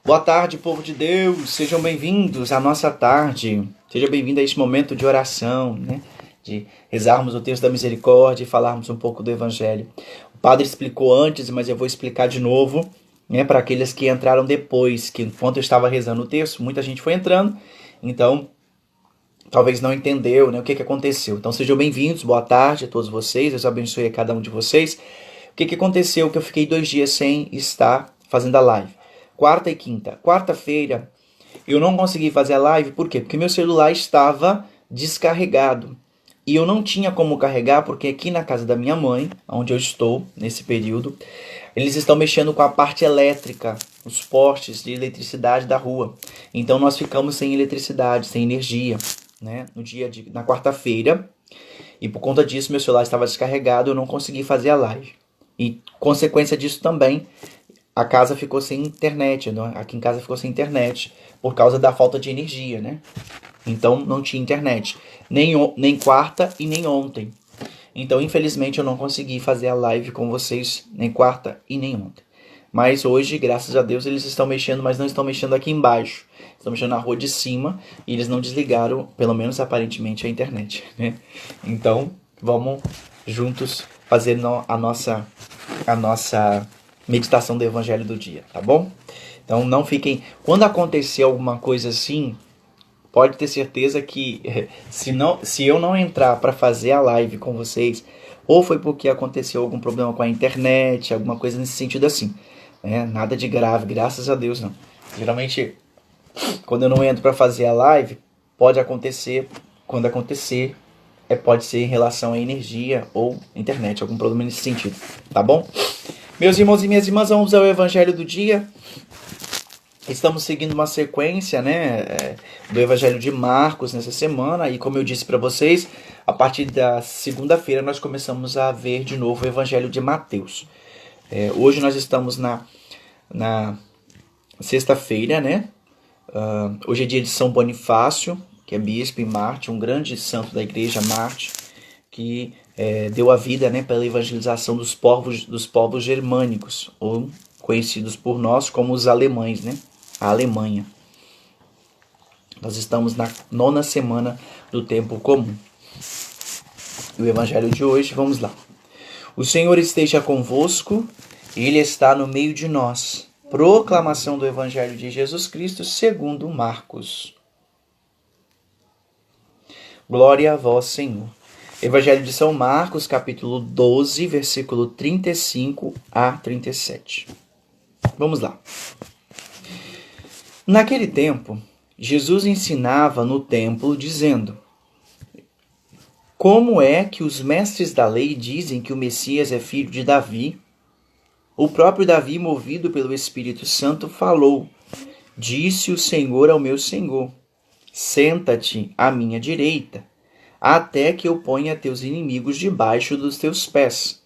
Boa tarde, povo de Deus. Sejam bem-vindos à nossa tarde. Seja bem-vindo a este momento de oração, né? De rezarmos o texto da misericórdia e falarmos um pouco do Evangelho. O padre explicou antes, mas eu vou explicar de novo, né? Para aqueles que entraram depois, que enquanto eu estava rezando o texto, muita gente foi entrando, então talvez não entendeu, né? O que aconteceu. Então sejam bem-vindos, boa tarde a todos vocês. Deus abençoe a cada um de vocês. O que aconteceu? Que eu fiquei 2 dias sem estar fazendo a live. Quarta e quinta. Quarta-feira eu não consegui fazer a live, por quê? Porque meu celular estava descarregado. E eu não tinha como carregar, porque aqui na casa da minha mãe, onde eu estou nesse período, eles estão mexendo com a parte elétrica, os postes de eletricidade da rua. Então nós ficamos sem eletricidade, sem energia, né? Na quarta-feira. E por conta disso, meu celular estava descarregado, eu não consegui fazer a live. E consequência disso também, a casa ficou sem internet, né? Aqui em casa ficou sem internet por causa da falta de energia, né? Então não tinha internet, nem quarta e nem ontem. Então infelizmente eu não consegui fazer a live com vocês nem quarta e nem ontem. Mas hoje, graças a Deus, eles estão mexendo, mas não estão mexendo aqui embaixo. Estão mexendo na rua de cima e eles não desligaram, pelo menos aparentemente, a internet, né? Então vamos juntos fazer a nossa meditação do Evangelho do dia, tá bom? Então não fiquem. Quando acontecer alguma coisa assim, pode ter certeza que se eu não entrar para fazer a live com vocês, ou foi porque aconteceu algum problema com a internet, alguma coisa nesse sentido assim, né? Nada de grave, graças a Deus não. Geralmente, quando eu não entro para fazer a live, pode acontecer, quando acontecer, pode ser em relação à energia ou internet, algum problema nesse sentido, tá bom? Meus irmãos e minhas irmãs, vamos ao Evangelho do dia. Estamos seguindo uma sequência, né, do Evangelho de Marcos nessa semana e como eu disse para vocês, a partir da segunda-feira nós começamos a ver de novo o Evangelho de Mateus. Hoje nós estamos na sexta-feira, né? Hoje é dia de São Bonifácio, que é bispo e mártir, um grande santo da igreja, mártir, que deu a vida, né, pela evangelização dos povos germânicos, ou conhecidos por nós como os alemães, né? A Alemanha. Nós estamos na 9ª semana do tempo comum. E o evangelho de hoje, vamos lá. O Senhor esteja convosco, Ele está no meio de nós. Proclamação do Evangelho de Jesus Cristo segundo Marcos. Glória a vós, Senhor. Evangelho de São Marcos, capítulo 12, versículo 35 a 37. Vamos lá. Naquele tempo, Jesus ensinava no templo, dizendo: Como é que os mestres da lei dizem que o Messias é filho de Davi? O próprio Davi, movido pelo Espírito Santo, falou: Disse o Senhor ao meu Senhor: Senta-te à minha direita, até que eu ponha teus inimigos debaixo dos teus pés.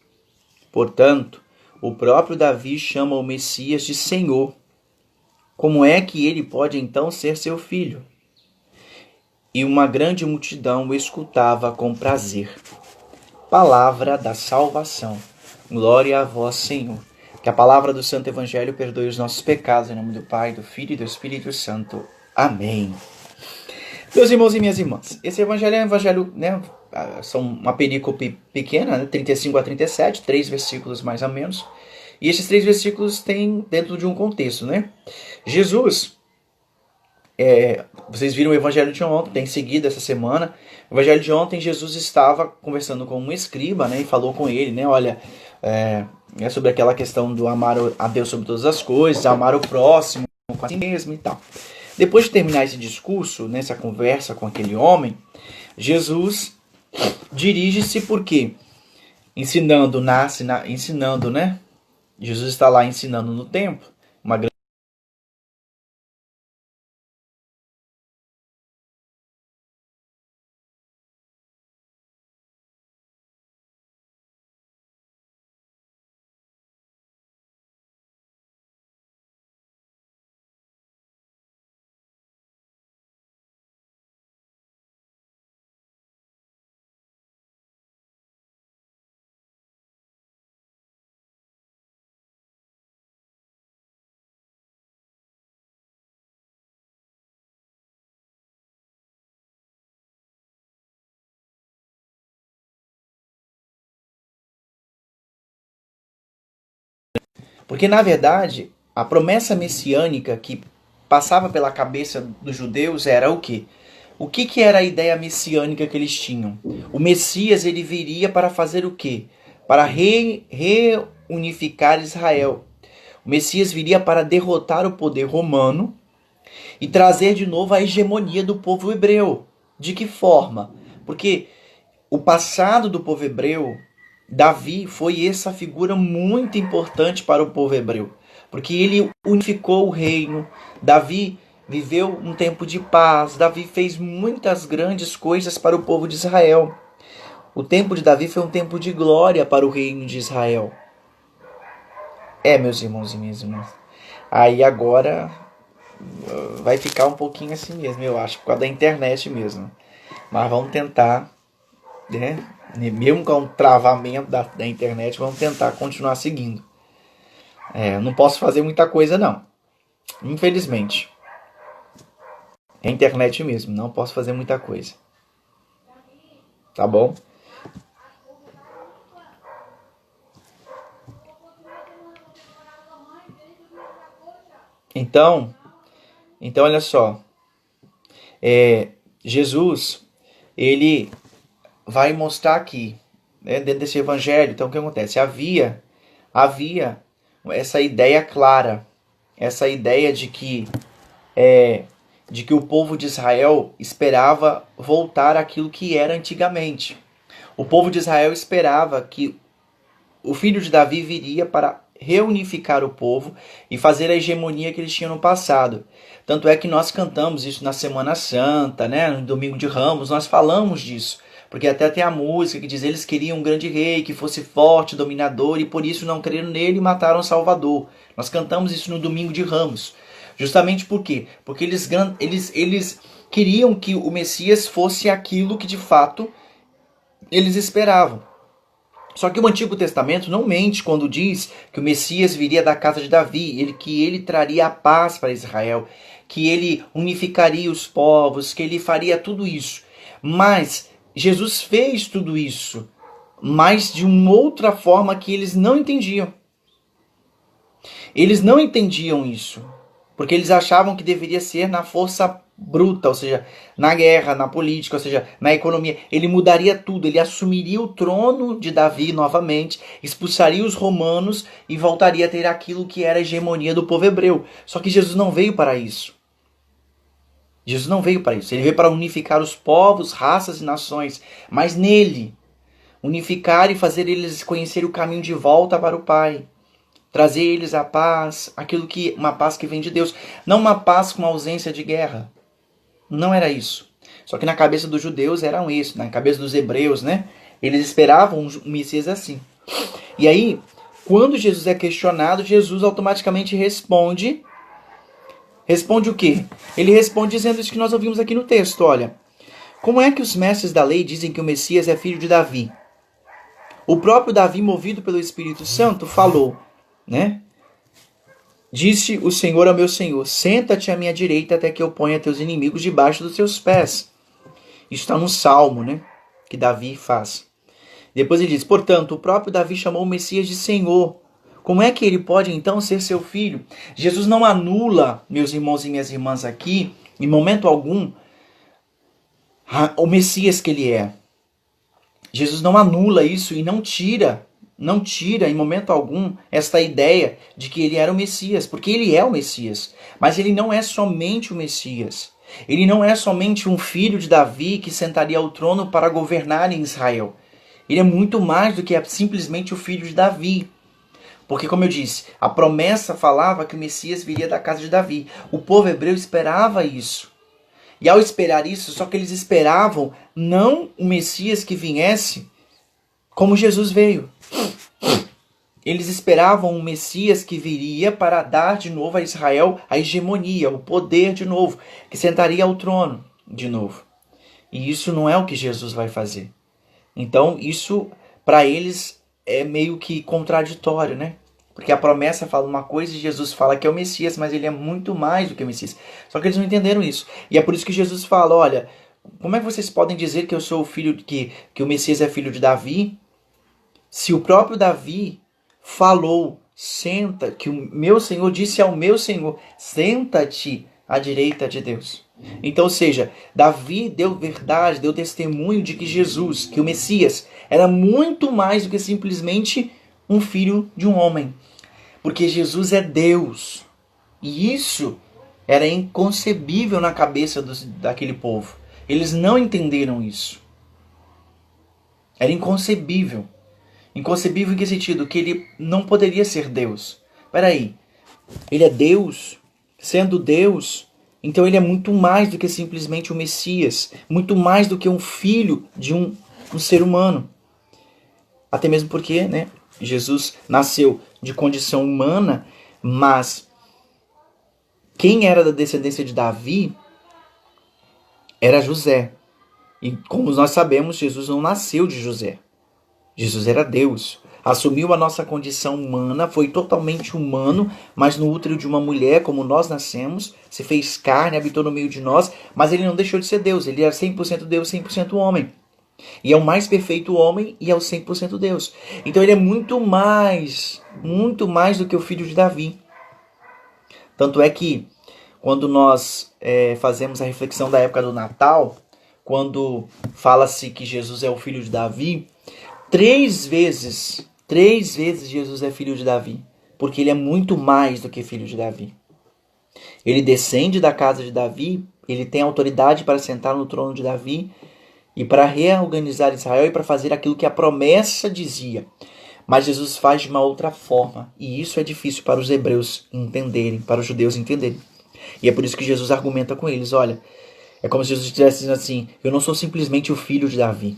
Portanto, o próprio Davi chama o Messias de Senhor. Como é que ele pode então ser seu filho? E uma grande multidão o escutava com prazer. Palavra da salvação. Glória a vós, Senhor. Que a palavra do Santo Evangelho perdoe os nossos pecados, em nome do Pai, do Filho e do Espírito Santo. Amém. Meus irmãos e minhas irmãs, esse evangelho é um evangelho, né? São uma perícope pequena, né, 35 a 37, 3 versículos mais ou menos. E esses 3 versículos têm dentro de um contexto, né? Jesus, vocês viram o evangelho de ontem, tem seguido essa semana. O evangelho de ontem, Jesus estava conversando com um escriba, né? E falou com ele, né? Olha, é sobre aquela questão do amar a Deus sobre todas as coisas, amar o próximo com a si mesmo e tal. Depois de terminar esse discurso, nessa conversa com aquele homem, Jesus dirige-se por quê? Ensinando, né? Jesus está lá ensinando no templo, uma grande Porque, na verdade, a promessa messiânica que passava pela cabeça dos judeus era o quê? O que era a ideia messiânica que eles tinham? O Messias, ele viria para fazer o quê? Para reunificar Israel. O Messias viria para derrotar o poder romano e trazer de novo a hegemonia do povo hebreu. De que forma? Porque o passado do povo hebreu, Davi foi essa figura muito importante para o povo hebreu, porque ele unificou o reino. Davi viveu um tempo de paz, Davi fez muitas grandes coisas para o povo de Israel. O tempo de Davi foi um tempo de glória para o reino de Israel. Meus irmãos e minhas irmãs. Aí agora vai ficar um pouquinho assim mesmo, eu acho, por causa da internet mesmo. Mas vamos tentar, né? Mesmo com o travamento da internet, vamos tentar continuar seguindo. Não posso fazer muita coisa, não. Infelizmente. É a internet mesmo, não posso fazer muita coisa. Tá bom? Então olha só. Jesus, ele vai mostrar aqui, né, dentro desse evangelho. Então o que acontece? Havia essa ideia clara, essa ideia de que o povo de Israel esperava voltar àquilo que era antigamente. O povo de Israel esperava que o filho de Davi viria para reunificar o povo e fazer a hegemonia que eles tinham no passado. Tanto é que nós cantamos isso na Semana Santa, né? No Domingo de Ramos, nós falamos disso. Porque até tem a música que diz: eles queriam um grande rei que fosse forte, dominador, e por isso não creram nele e mataram o Salvador. Nós cantamos isso no Domingo de Ramos. Justamente por quê? Porque eles queriam que o Messias fosse aquilo que de fato eles esperavam. Só que o Antigo Testamento não mente quando diz que o Messias viria da casa de Davi, que ele traria a paz para Israel, que ele unificaria os povos, que ele faria tudo isso. Mas Jesus fez tudo isso, mas de uma outra forma que eles não entendiam. Eles não entendiam isso, porque eles achavam que deveria ser na força bruta, ou seja, na guerra, na política, ou seja, na economia. Ele mudaria tudo, ele assumiria o trono de Davi novamente, expulsaria os romanos e voltaria a ter aquilo que era a hegemonia do povo hebreu. Só que Jesus não veio para isso. Jesus não veio para isso. Ele veio para unificar os povos, raças e nações, mas nele unificar e fazer eles conhecerem o caminho de volta para o Pai. Trazer eles a paz, uma paz que vem de Deus, não uma paz com ausência de guerra. Não era isso. Só que na cabeça dos judeus eram isso, na cabeça dos hebreus, né? Eles esperavam um Messias assim. E aí, quando Jesus é questionado, Jesus automaticamente responde. Responde o quê? Ele responde dizendo isso que nós ouvimos aqui no texto, olha. Como é que os mestres da lei dizem que o Messias é filho de Davi? O próprio Davi, movido pelo Espírito Santo, falou, né? Disse o Senhor ao meu Senhor: senta-te à minha direita até que eu ponha teus inimigos debaixo dos teus pés. Isso está no Salmo, né? Que Davi faz. Depois ele diz: portanto, o próprio Davi chamou o Messias de Senhor. Como é que ele pode então ser seu filho? Jesus não anula, meus irmãos e minhas irmãs aqui, em momento algum, o Messias que ele é. Jesus não anula isso e não tira em momento algum esta ideia de que ele era o Messias, porque ele é o Messias. Mas ele não é somente o Messias. Ele não é somente um filho de Davi que sentaria ao trono para governar em Israel. Ele é muito mais do que simplesmente o filho de Davi. Porque, como eu disse, a promessa falava que o Messias viria da casa de Davi. O povo hebreu esperava isso. E ao esperar isso, só que eles esperavam não o Messias que viesse como Jesus veio. Eles esperavam um Messias que viria para dar de novo a Israel a hegemonia, o poder de novo, que sentaria ao trono de novo. E isso não é o que Jesus vai fazer. Então, isso para eles é meio que contraditório, né? Porque a promessa fala uma coisa e Jesus fala que é o Messias, mas ele é muito mais do que o Messias. Só que eles não entenderam isso. E é por isso que Jesus fala, olha, como é que vocês podem dizer que eu sou o filho, que o Messias é filho de Davi, se o próprio Davi falou senta, que o meu Senhor disse ao meu Senhor, senta-te à direita de Deus. Então, ou seja, Davi deu verdade, deu testemunho de que Jesus, que o Messias, era muito mais do que simplesmente um filho de um homem. Porque Jesus é Deus. E isso era inconcebível na cabeça daquele povo. Eles não entenderam isso. Era inconcebível. Inconcebível em que sentido? Que ele não poderia ser Deus. Peraí, ele é Deus? Sendo Deus, então ele é muito mais do que simplesmente o Messias. Muito mais do que um filho de um ser humano. Até mesmo porque, né, Jesus nasceu de condição humana, mas quem era da descendência de Davi era José. E como nós sabemos, Jesus não nasceu de José. Jesus era Deus. Assumiu a nossa condição humana, foi totalmente humano, mas no útero de uma mulher, como nós nascemos, se fez carne, habitou no meio de nós, mas ele não deixou de ser Deus. Ele era 100% Deus, 100% homem. E é o mais perfeito homem e é o 100% Deus. Então ele é muito mais do que o filho de Davi. Tanto é que quando nós fazemos a reflexão da época do Natal, quando fala-se que Jesus é o filho de Davi, três vezes Jesus é filho de Davi, porque ele é muito mais do que filho de Davi. Ele descende da casa de Davi, ele tem autoridade para sentar no trono de Davi e para reorganizar Israel e para fazer aquilo que a promessa dizia. Mas Jesus faz de uma outra forma, e isso é difícil para os hebreus entenderem, para os judeus entenderem. E é por isso que Jesus argumenta com eles, olha, é como se Jesus estivesse dizendo assim, eu não sou simplesmente o filho de Davi.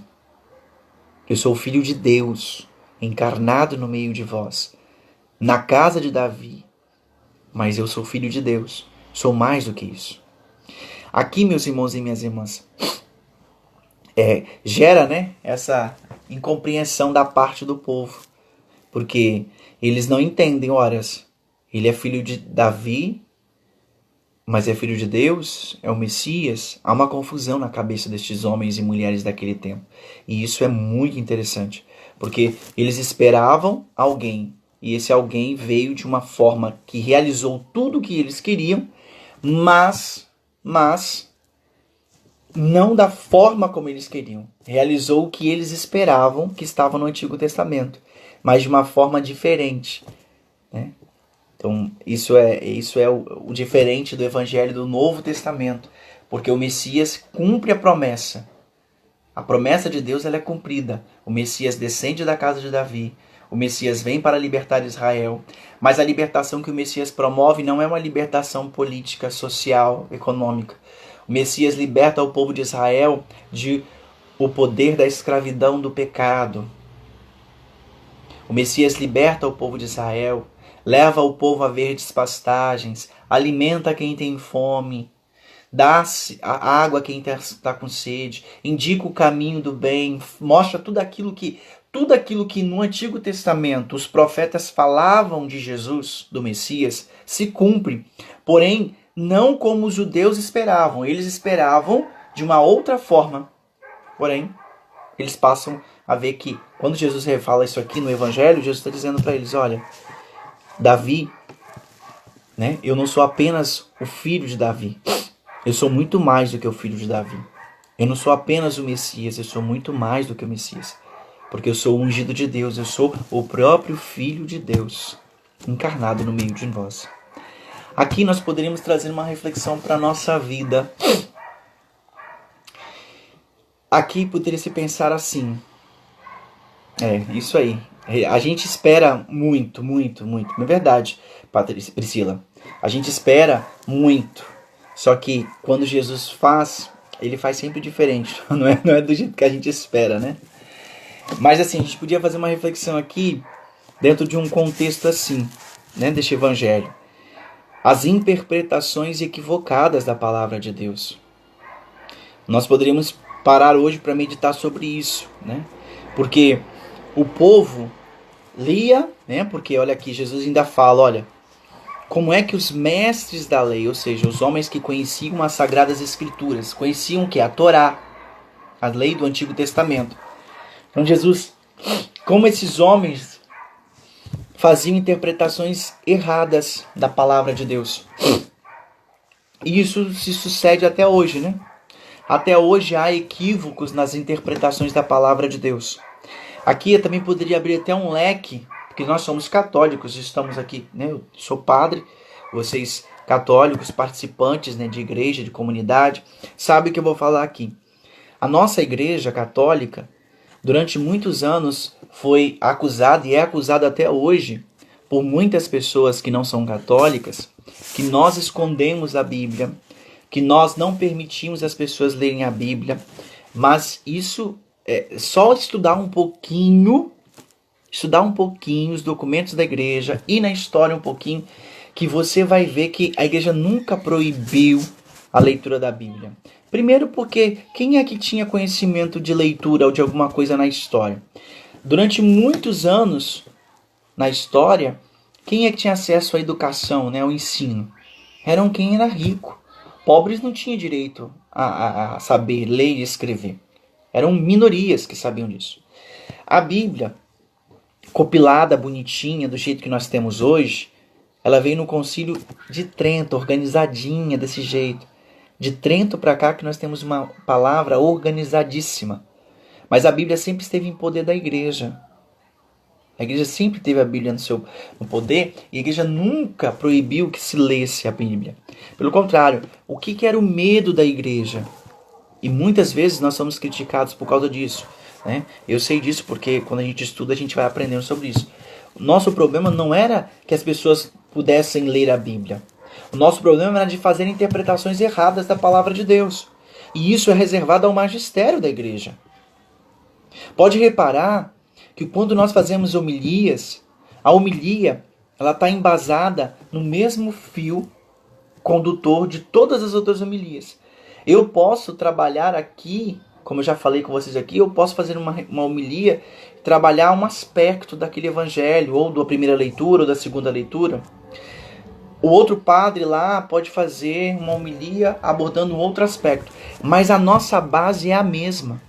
Eu sou o filho de Deus, encarnado no meio de vós, na casa de Davi. Mas eu sou filho de Deus, sou mais do que isso. Aqui, meus irmãos e minhas irmãs, gera, né, essa incompreensão da parte do povo. Porque eles não entendem, horas. Ele é filho de Davi, mas é filho de Deus, é o Messias. Há uma confusão na cabeça destes homens e mulheres daquele tempo. E isso é muito interessante, porque eles esperavam alguém, e esse alguém veio de uma forma que realizou tudo o que eles queriam, mas não da forma como eles queriam. Realizou o que eles esperavam, que estava no Antigo Testamento, mas de uma forma diferente, né? Então, isso é o diferente do Evangelho do Novo Testamento, porque o Messias cumpre a promessa. A promessa de Deus ela é cumprida. O Messias descende da casa de Davi, o Messias vem para libertar Israel, mas a libertação que o Messias promove não é uma libertação política, social, econômica. O Messias liberta o povo de Israel de o poder da escravidão do pecado. O Messias liberta o povo de Israel, leva o povo a verdes pastagens, alimenta quem tem fome, dá a água a quem está com sede, indica o caminho do bem, mostra tudo aquilo que no Antigo Testamento os profetas falavam de Jesus, do Messias, se cumpre. Porém, não como os judeus esperavam. Eles esperavam de uma outra forma. Porém, eles passam a ver que, quando Jesus fala isso aqui no Evangelho, Jesus está dizendo para eles, olha, Davi, né? Eu não sou apenas o filho de Davi. Eu sou muito mais do que o filho de Davi. Eu não sou apenas o Messias, eu sou muito mais do que o Messias. Porque eu sou o ungido de Deus, eu sou o próprio Filho de Deus, encarnado no meio de nós. Aqui nós poderíamos trazer uma reflexão para a nossa vida. Aqui poderia se pensar assim. Isso aí. A gente espera muito. Na verdade, Priscila, a gente espera muito. Só que quando Jesus faz, ele faz sempre diferente. Não é do jeito que a gente espera, né? Mas assim, a gente podia fazer uma reflexão aqui dentro de um contexto assim, né, deste evangelho. As interpretações equivocadas da palavra de Deus. Nós poderíamos parar hoje para meditar sobre isso, né? Porque o povo lia, né? Porque olha aqui, Jesus ainda fala, olha, como é que os mestres da lei, ou seja, os homens que conheciam as Sagradas Escrituras, conheciam o que? A Torá, a lei do Antigo Testamento. Então Jesus, como esses homens faziam interpretações erradas da palavra de Deus. E isso se sucede até hoje, né? Até hoje há equívocos nas interpretações da palavra de Deus. Aqui eu também poderia abrir até um leque, porque nós somos católicos, estamos aqui, né? Eu sou padre, vocês católicos, participantes, né, de igreja, de comunidade, sabem o que eu vou falar aqui. A nossa igreja católica, durante muitos anos, foi acusada e é acusada até hoje por muitas pessoas que não são católicas, que nós escondemos a Bíblia, que nós não permitimos as pessoas lerem a Bíblia, mas isso é só estudar um pouquinho os documentos da igreja e na história um pouquinho, que você vai ver que a igreja nunca proibiu a leitura da Bíblia. Primeiro porque quem é que tinha conhecimento de leitura ou de alguma coisa na história? Durante muitos anos na história, quem é que tinha acesso à educação, né, ao ensino? Eram quem era rico. Pobres não tinham direito a saber ler e escrever. Eram minorias que sabiam disso. A Bíblia, compilada, bonitinha, do jeito que nós temos hoje, ela veio no Concílio de Trento, organizadinha desse jeito. De Trento para cá que nós temos uma palavra organizadíssima. Mas a Bíblia sempre esteve em poder da igreja. A igreja sempre teve a Bíblia no poder e a igreja nunca proibiu que se lesse a Bíblia. Pelo contrário, o que era o medo da igreja? E muitas vezes nós somos criticados por causa disso, né? Eu sei disso porque quando a gente estuda a gente vai aprendendo sobre isso. O nosso problema não era que as pessoas pudessem ler a Bíblia. O nosso problema era de fazer interpretações erradas da palavra de Deus. E isso é reservado ao magistério da igreja. Pode reparar que quando nós fazemos homilias, a homilia ela está embasada no mesmo fio condutor de todas as outras homilias. Eu posso trabalhar aqui, como eu já falei com vocês aqui, eu posso fazer uma homilia, trabalhar um aspecto daquele evangelho, ou da primeira leitura, ou da segunda leitura. O outro padre lá pode fazer uma homilia abordando um outro aspecto, mas a nossa base é a mesma.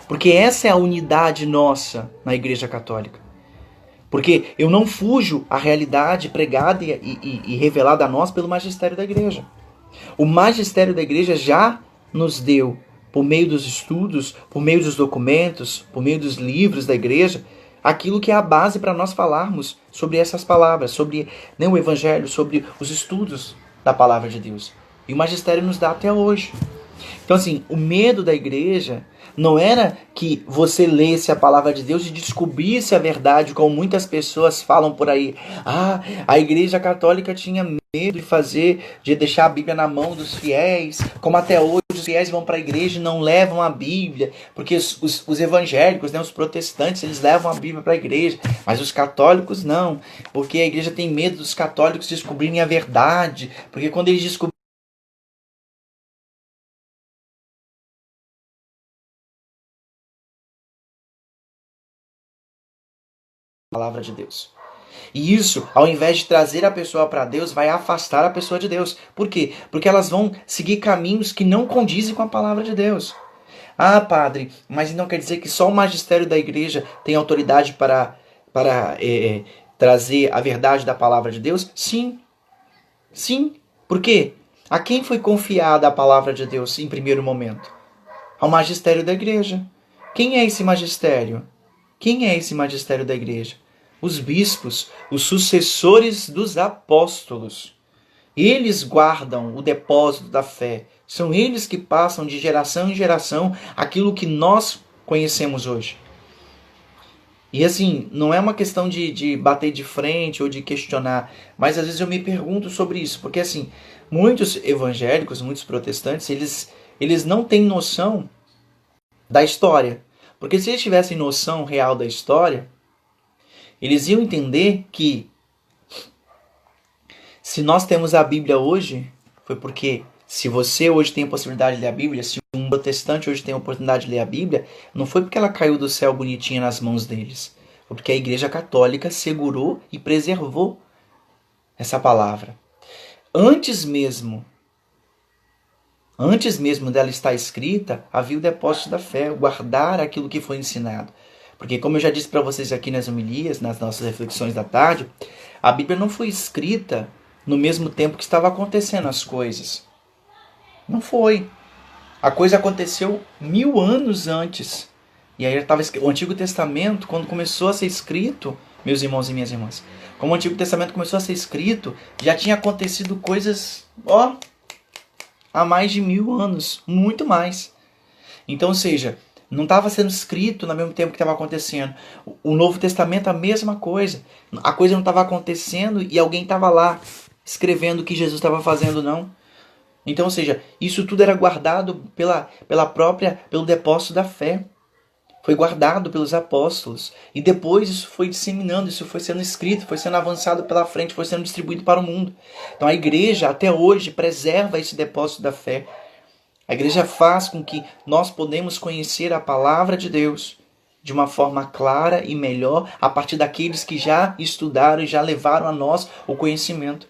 Porque essa é a unidade nossa na Igreja Católica. Porque eu não fujo à realidade pregada e revelada a nós pelo magistério da Igreja. O magistério da Igreja já nos deu, por meio dos estudos, por meio dos documentos, por meio dos livros da Igreja, aquilo que é a base para nós falarmos sobre essas palavras, sobre, né, o Evangelho, sobre os estudos da Palavra de Deus. E o magistério nos dá até hoje. Então, assim, o medo da igreja não era que você lesse a palavra de Deus e descobrisse a verdade, como muitas pessoas falam por aí. Ah, a igreja católica tinha medo de deixar a Bíblia na mão dos fiéis, como até hoje os fiéis vão para a igreja e não levam a Bíblia, porque os evangélicos, né, os protestantes, eles levam a Bíblia para a igreja, mas os católicos não, porque a igreja tem medo dos católicos descobrirem a verdade, porque quando eles descobrirem a palavra de Deus. E isso, ao invés de trazer a pessoa para Deus, vai afastar a pessoa de Deus. Por quê? Porque elas vão seguir caminhos que não condizem com a palavra de Deus. Ah, padre, mas não quer dizer que só o magistério da igreja tem autoridade para trazer a verdade da palavra de Deus? Sim, sim. Por quê? A quem foi confiada a palavra de Deus em primeiro momento? Ao magistério da igreja. Quem é esse magistério? Quem é esse magistério da igreja? Os bispos, os sucessores dos apóstolos. Eles guardam o depósito da fé. São eles que passam de geração em geração aquilo que nós conhecemos hoje. E assim, não é uma questão de bater de frente ou de questionar, mas às vezes eu me pergunto sobre isso, porque assim, muitos evangélicos, muitos protestantes, eles não têm noção da história. Porque se eles tivessem noção real da história, eles iam entender que se nós temos a Bíblia hoje, foi porque se você hoje tem a possibilidade de ler a Bíblia, se um protestante hoje tem a oportunidade de ler a Bíblia, não foi porque ela caiu do céu bonitinha nas mãos deles. Foi porque a Igreja Católica segurou e preservou essa palavra. Antes mesmo dela estar escrita, havia o depósito da fé, guardar aquilo que foi ensinado. Porque como eu já disse para vocês aqui nas homilias, nas nossas reflexões da tarde, a Bíblia não foi escrita no mesmo tempo que estava acontecendo as coisas. Não foi. A coisa aconteceu 1000 anos antes. E aí estava o Antigo Testamento, quando começou a ser escrito, meus irmãos e minhas irmãs, como o Antigo Testamento começou a ser escrito, já tinha acontecido coisas, há mais de 1000 anos, muito mais. Então, ou seja, não estava sendo escrito no mesmo tempo que estava acontecendo. O Novo Testamento a mesma coisa. A coisa não estava acontecendo e alguém estava lá escrevendo o que Jesus estava fazendo, não. Então, ou seja, isso tudo era guardado pelo depósito da fé. Foi guardado pelos apóstolos. E depois isso foi disseminando, isso foi sendo escrito, foi sendo avançado pela frente, foi sendo distribuído para o mundo. Então a igreja até hoje preserva esse depósito da fé. A igreja faz com que nós podemos conhecer a palavra de Deus de uma forma clara e melhor a partir daqueles que já estudaram e já levaram a nós o conhecimento.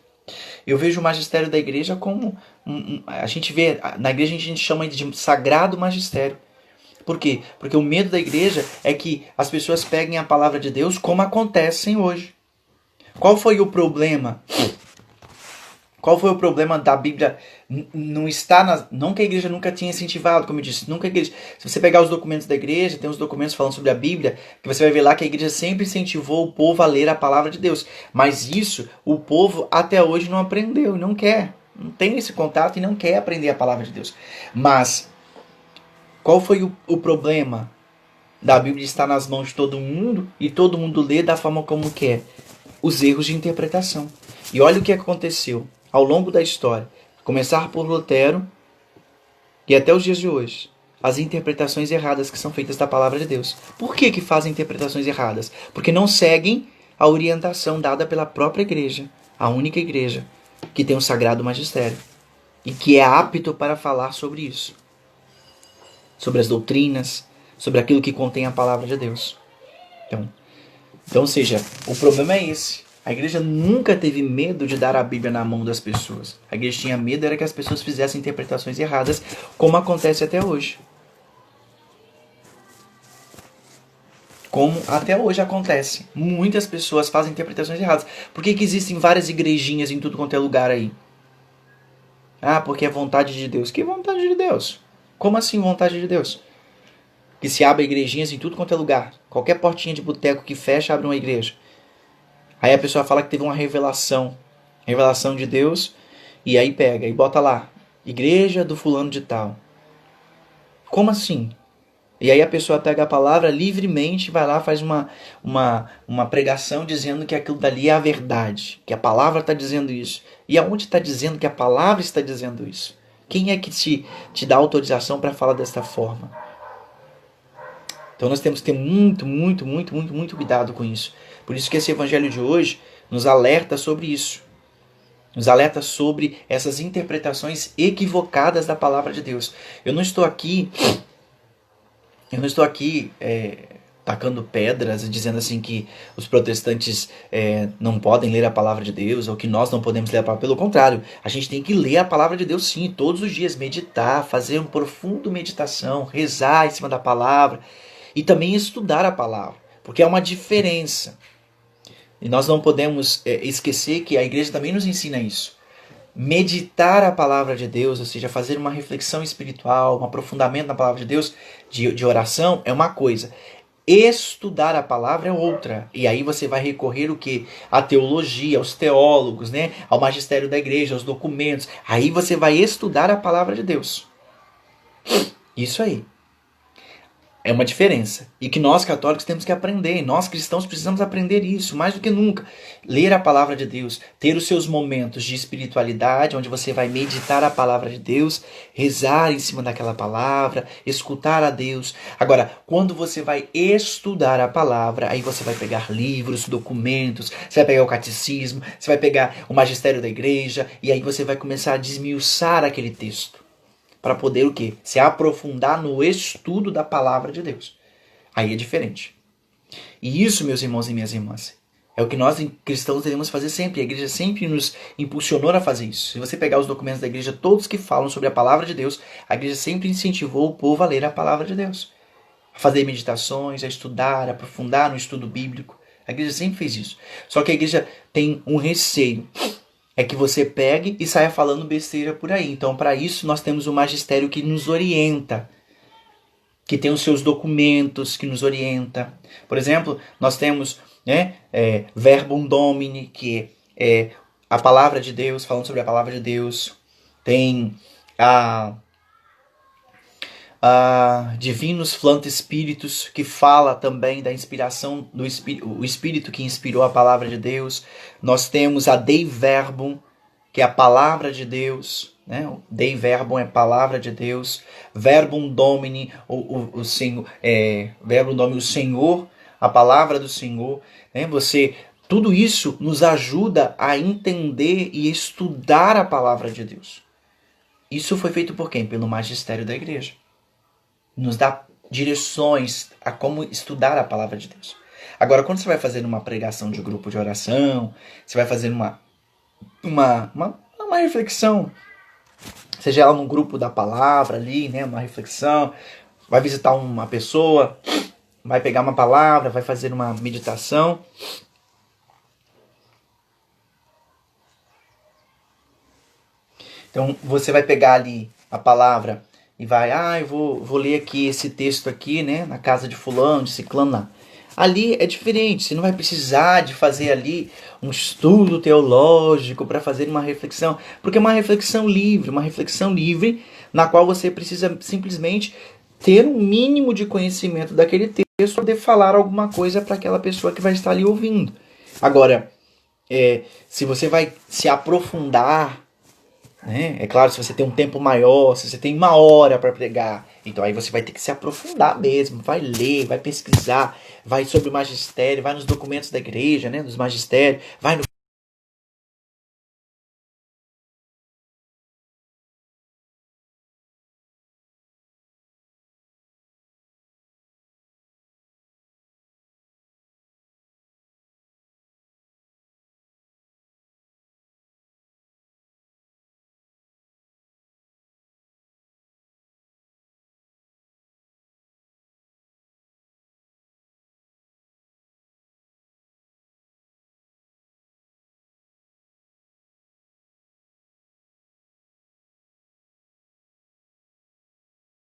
Eu vejo o magistério da igreja como a gente vê, na igreja a gente chama de sagrado magistério. Por quê? Porque o medo da igreja é que as pessoas peguem a palavra de Deus como acontecem hoje. Qual foi o problema? Qual foi o problema da Bíblia não estar não que a igreja nunca tinha incentivado, como eu disse, nunca a igreja. Se você pegar os documentos da igreja, tem os documentos falando sobre a Bíblia, que você vai ver lá que a igreja sempre incentivou o povo a ler a palavra de Deus. Mas isso o povo até hoje não aprendeu, não quer. Não tem esse contato e não quer aprender a palavra de Deus. Mas qual foi o problema da Bíblia estar nas mãos de todo mundo e todo mundo ler da forma como quer? Os erros de interpretação. E olha o que aconteceu ao longo da história. Começar por Lutero e até os dias de hoje. As interpretações erradas que são feitas da palavra de Deus. Por que fazem interpretações erradas? Porque não seguem a orientação dada pela própria igreja. A única igreja que tem o sagrado magistério. E que é apto para falar sobre isso. Sobre as doutrinas, sobre aquilo que contém a palavra de Deus. Então, ou seja, o problema é esse. A igreja nunca teve medo de dar a Bíblia na mão das pessoas. A igreja tinha medo era que as pessoas fizessem interpretações erradas, como acontece até hoje. Como até hoje acontece. Muitas pessoas fazem interpretações erradas. Por que existem várias igrejinhas em tudo quanto é lugar aí? Ah, porque é vontade de Deus. Que vontade de Deus? Como assim vontade de Deus? Que se abre igrejinhas em tudo quanto é lugar. Qualquer portinha de boteco que fecha, abre uma igreja. Aí a pessoa fala que teve uma revelação de Deus, e aí pega e bota lá, igreja do fulano de tal. Como assim? E aí a pessoa pega a palavra livremente, vai lá, faz uma pregação dizendo que aquilo dali é a verdade, que a palavra está dizendo isso. E aonde está dizendo que a palavra está dizendo isso? Quem é que te dá autorização para falar desta forma? Então nós temos que ter muito cuidado com isso. Por isso que esse evangelho de hoje nos alerta sobre isso. Nos alerta sobre essas interpretações equivocadas da palavra de Deus. Eu não estou aqui tacando pedras e dizendo assim que os protestantes não podem ler a palavra de Deus ou que nós não podemos ler a palavra. Pelo contrário, a gente tem que ler a palavra de Deus sim, todos os dias, meditar, fazer uma profunda meditação, rezar em cima da palavra e também estudar a palavra, porque há uma diferença. E nós não podemos esquecer que a igreja também nos ensina isso. Meditar a palavra de Deus, ou seja, fazer uma reflexão espiritual, um aprofundamento na palavra de Deus, de oração, é uma coisa. Estudar a palavra é outra. E aí você vai recorrer o quê? À teologia, aos teólogos, né? Ao magistério da igreja, aos documentos. Aí você vai estudar a palavra de Deus. Isso aí. É uma diferença. E que nós católicos temos que aprender. Nós cristãos precisamos aprender isso mais do que nunca. Ler a palavra de Deus. Ter os seus momentos de espiritualidade, onde você vai meditar a palavra de Deus, rezar em cima daquela palavra, escutar a Deus. Agora, quando você vai estudar a palavra, aí você vai pegar livros, documentos, você vai pegar o catecismo, você vai pegar o magistério da igreja, e aí você vai começar a desmiuçar aquele texto. Para poder o quê? Se aprofundar no estudo da palavra de Deus. Aí é diferente. E isso, meus irmãos e minhas irmãs, é o que nós cristãos devemos fazer sempre. A igreja sempre nos impulsionou a fazer isso. Se você pegar os documentos da igreja, todos que falam sobre a palavra de Deus, a igreja sempre incentivou o povo a ler a palavra de Deus. fazer meditações, a estudar, a aprofundar no estudo bíblico. A igreja sempre fez isso. Só que a igreja tem um receio. É que você pegue e saia falando besteira por aí. Então, para isso, nós temos o magistério que nos orienta, que tem os seus documentos, que nos orienta. Por exemplo, nós temos, né, Verbum Domini, que é a palavra de Deus, falando sobre a palavra de Deus. Tem a Divinus Flant Spiritus, que fala também da inspiração do o Espírito que inspirou a palavra de Deus. Nós temos a Dei Verbum, que é a palavra de Deus, né? O Dei Verbum é a palavra de Deus. Verbum Domini, o Senhor, Verbum Domini, o Senhor, a palavra do Senhor, né? Tudo isso nos ajuda a entender e estudar a palavra de Deus. Isso foi feito por quem? Pelo magistério da igreja. Nos dá direções a como estudar a palavra de Deus. Agora, quando você vai fazer uma pregação de grupo de oração, você vai fazer uma reflexão, seja ela num grupo da palavra ali, né, uma reflexão, vai visitar uma pessoa, vai pegar uma palavra, vai fazer uma meditação. Então, você vai pegar ali a palavra e vai, eu vou ler aqui esse texto aqui, né, na casa de fulano, de ciclano lá. Ali é diferente, você não vai precisar de fazer ali um estudo teológico para fazer uma reflexão, porque é uma reflexão livre na qual você precisa simplesmente ter um mínimo de conhecimento daquele texto para poder falar alguma coisa para aquela pessoa que vai estar ali ouvindo. Agora, se você vai se aprofundar, né? É claro, se você tem um tempo maior, se você tem 1 hora para pregar, então aí você vai ter que se aprofundar mesmo, vai ler, vai pesquisar, vai sobre o magistério, vai nos documentos da igreja, né, dos magistérios, vai no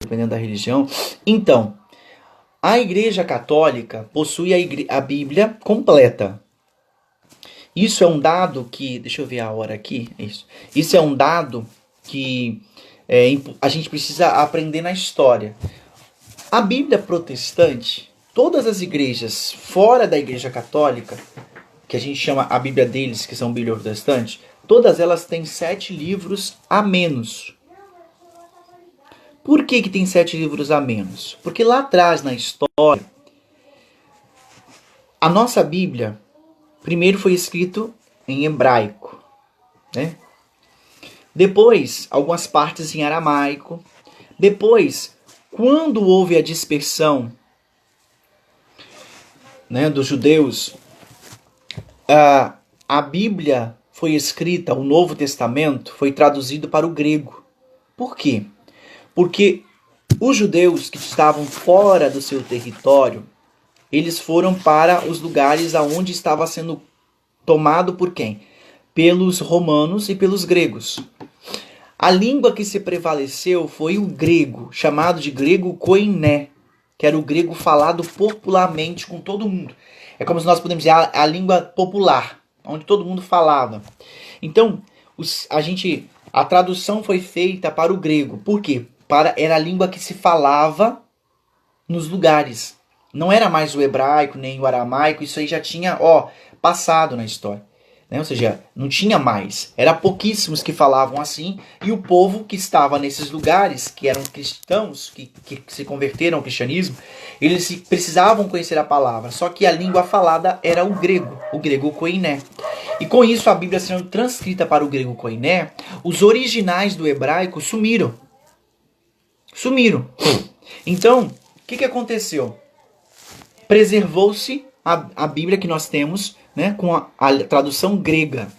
dependendo da religião. Então, a Igreja Católica possui a Bíblia completa. Isso é um dado que, deixa eu ver a hora aqui, isso é um dado que a gente precisa aprender na história. A Bíblia protestante, todas as igrejas fora da Igreja Católica, que a gente chama a Bíblia deles, que são Bíblia protestante, todas elas têm 7 livros a menos. Por que tem 7 livros a menos? Porque lá atrás na história, a nossa Bíblia primeiro foi escrito em hebraico, né? Depois, algumas partes em aramaico. Depois, quando houve a dispersão, né, dos judeus, a Bíblia foi escrita, o Novo Testamento foi traduzido para o grego. Por quê? Porque os judeus que estavam fora do seu território, eles foram para os lugares aonde estava sendo tomado por quem? Pelos romanos e pelos gregos. A língua que se prevaleceu foi o grego, chamado de grego koiné, que era o grego falado popularmente com todo mundo. É como se nós podemos dizer a língua popular, onde todo mundo falava. Então, a tradução foi feita para o grego. Por quê? Era a língua que se falava nos lugares. Não era mais o hebraico, nem o aramaico, isso aí já tinha passado na história. Né? Ou seja, não tinha mais. Era pouquíssimos que falavam assim, e o povo que estava nesses lugares, que eram cristãos, que se converteram ao cristianismo, eles precisavam conhecer a palavra. Só que a língua falada era o grego koiné. E com isso, a Bíblia sendo transcrita para o grego koiné, os originais do hebraico sumiram. Então, o que aconteceu? Preservou-se a Bíblia que nós temos, né, com a tradução grega.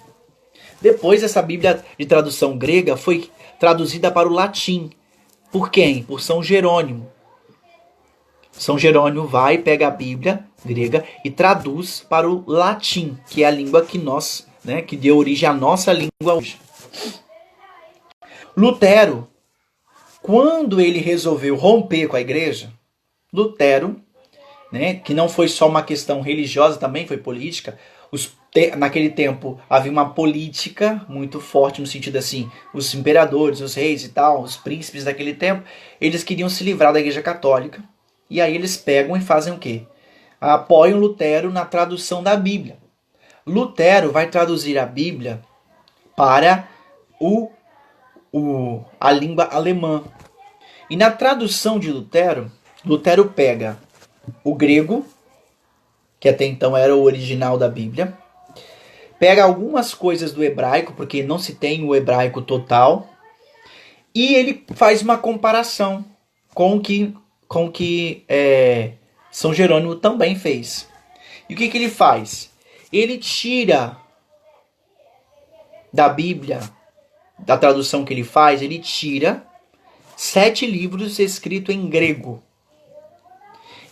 Depois, essa Bíblia de tradução grega foi traduzida para o latim. Por quem? Por São Jerônimo. São Jerônimo vai, pega a Bíblia grega e traduz para o latim, que é a língua que nós, né, que deu origem à nossa língua hoje. Lutero, quando ele resolveu romper com a igreja, Lutero, né, que não foi só uma questão religiosa, também foi política. Naquele tempo havia uma política muito forte, no sentido assim, os imperadores, os reis e tal, os príncipes daquele tempo, eles queriam se livrar da igreja católica. E aí eles pegam e fazem o quê? Apoiam Lutero na tradução da Bíblia. Lutero vai traduzir a Bíblia para a língua alemã. E na tradução de Lutero, Lutero pega o grego, que até então era o original da Bíblia, pega algumas coisas do hebraico, porque não se tem o hebraico total, e ele faz uma comparação com o que São Jerônimo também fez. E o que ele faz? Ele tira da Bíblia, da tradução que ele faz, ele tira 7 livros escritos em grego.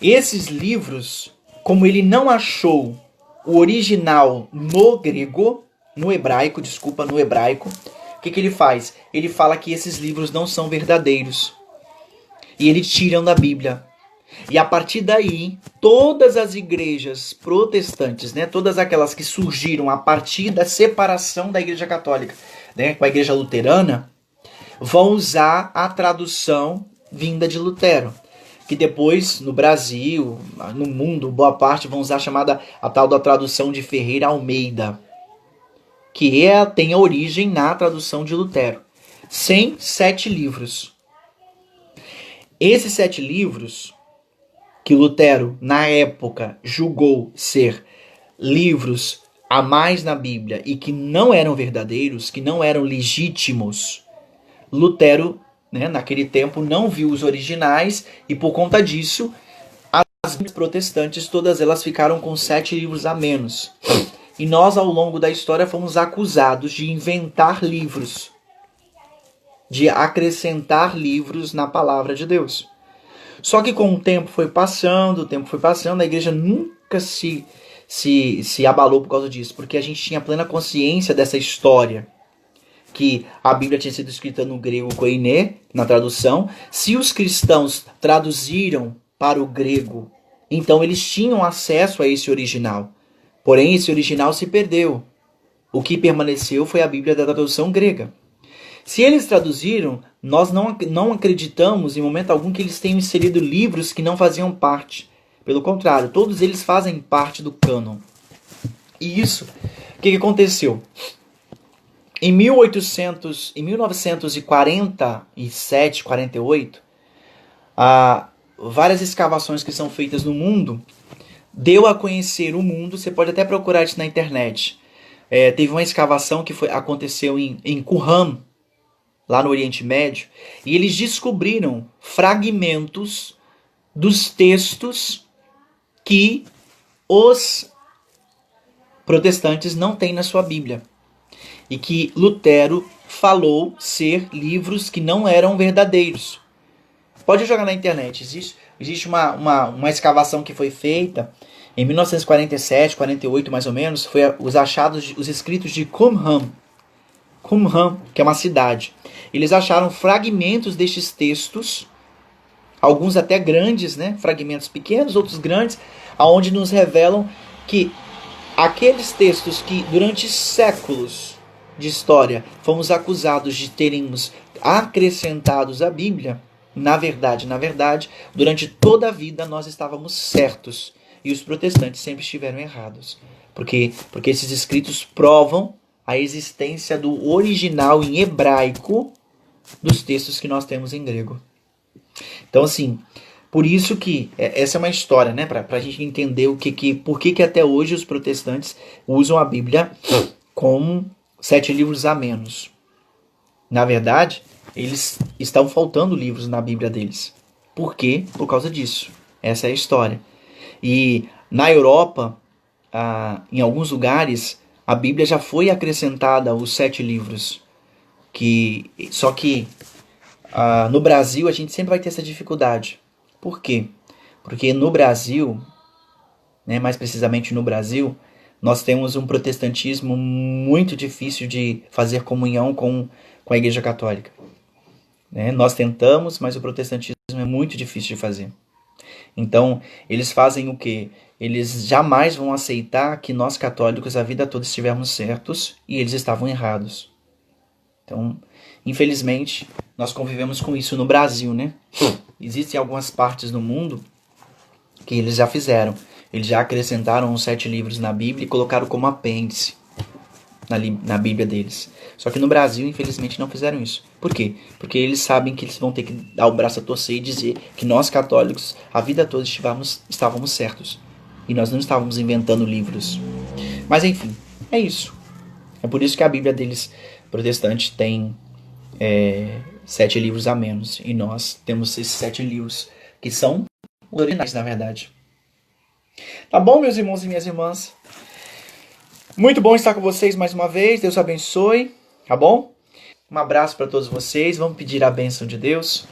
Esses livros, como ele não achou o original no grego, no hebraico, o que ele faz? Ele fala que esses livros não são verdadeiros. E eles tiram da Bíblia. E a partir daí, todas as igrejas protestantes, né, todas aquelas que surgiram a partir da separação da Igreja Católica, né, com a Igreja Luterana, vão usar a tradução vinda de Lutero. Que depois, no Brasil, no mundo, boa parte vão usar a tal da tradução de Ferreira Almeida, que tem a origem na tradução de Lutero. 7 livros. Esses 7 livros, que Lutero, na época, julgou ser livros a mais na Bíblia e que não eram verdadeiros, que não eram legítimos, Lutero, né, naquele tempo, não viu os originais e, por conta disso, as protestantes, todas elas ficaram com 7 livros a menos. E nós, ao longo da história, fomos acusados de inventar livros, de acrescentar livros na palavra de Deus. Só que com o tempo foi passando, a igreja nunca se abalou por causa disso, porque a gente tinha plena consciência dessa história, que a Bíblia tinha sido escrita no grego koiné, na tradução. Se os cristãos traduziram para o grego, então eles tinham acesso a esse original. Porém, esse original se perdeu. O que permaneceu foi a Bíblia da tradução grega. Se eles traduziram, nós não acreditamos em momento algum que eles tenham inserido livros que não faziam parte. Pelo contrário, todos eles fazem parte do cânon. E isso, o que aconteceu? Em 1947, 48, várias escavações que são feitas no mundo deu a conhecer o mundo. Você pode até procurar isso na internet. Teve uma escavação que aconteceu em Qumran, lá no Oriente Médio, e eles descobriram fragmentos dos textos que os protestantes não têm na sua Bíblia. E que Lutero falou ser livros que não eram verdadeiros. Pode jogar na internet. Existe uma escavação que foi feita em 1947, 48 mais ou menos. Foi os escritos de Qumran, que é uma cidade. Eles acharam fragmentos destes textos, alguns até grandes, né? Fragmentos pequenos, outros grandes, aonde nos revelam que aqueles textos que durante séculos de história fomos acusados de termos acrescentados à Bíblia, na verdade, durante toda a vida nós estávamos certos e os protestantes sempre estiveram errados. Porque esses escritos provam a existência do original em hebraico dos textos que nós temos em grego. Então, assim, por isso que essa é uma história, né, para a gente entender por que até hoje os protestantes usam a Bíblia como 7 livros a menos. Na verdade, eles estão faltando livros na Bíblia deles. Por quê? Por causa disso. Essa é a história. E na Europa, em alguns lugares, a Bíblia já foi acrescentada aos 7 livros. Só que no Brasil a gente sempre vai ter essa dificuldade. Por quê? Porque no Brasil, né, mais precisamente no Brasil, nós temos um protestantismo muito difícil de fazer comunhão com a Igreja Católica. Né? Nós tentamos, mas o protestantismo é muito difícil de fazer. Então, eles fazem o quê? Eles jamais vão aceitar que nós católicos a vida toda estivemos certos e eles estavam errados. Então, infelizmente, nós convivemos com isso no Brasil, né? Existem algumas partes no mundo que eles já fizeram. Eles já acrescentaram os 7 livros na Bíblia e colocaram como apêndice na Bíblia deles. Só que no Brasil, infelizmente, não fizeram isso. Por quê? Porque eles sabem que eles vão ter que dar o braço a torcer e dizer que nós católicos, a vida toda, estávamos certos. E nós não estávamos inventando livros. Mas enfim, é isso. É por isso que a Bíblia deles, protestante, tem 7 livros a menos. E nós temos esses 7 livros, que são os originais, na verdade. Tá bom, meus irmãos e minhas irmãs? Muito bom estar com vocês mais uma vez. Deus abençoe, tá bom? Um abraço para todos vocês. Vamos pedir a bênção de Deus.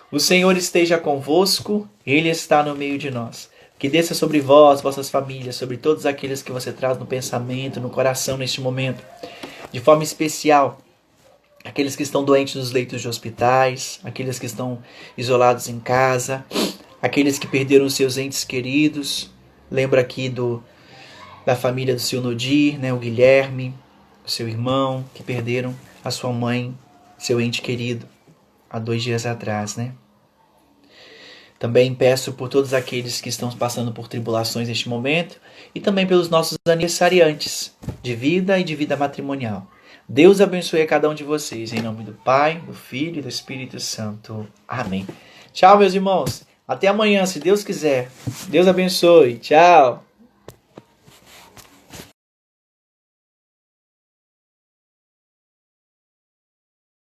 O Senhor esteja convosco. Ele está no meio de nós. Que desça sobre vós, vossas famílias, sobre todos aqueles que você traz no pensamento, no coração neste momento. De forma especial, aqueles que estão doentes nos leitos de hospitais, aqueles que estão isolados em casa, aqueles que perderam os seus entes queridos. Lembra aqui da família do seu Nodir, né, o Guilherme, o seu irmão, que perderam a sua mãe, seu ente querido, há 2 dias atrás, né? Também peço por todos aqueles que estão passando por tribulações neste momento e também pelos nossos aniversariantes de vida e de vida matrimonial. Deus abençoe a cada um de vocês, em nome do Pai, do Filho e do Espírito Santo. Amém. Tchau, meus irmãos. Até amanhã, se Deus quiser. Deus abençoe. Tchau.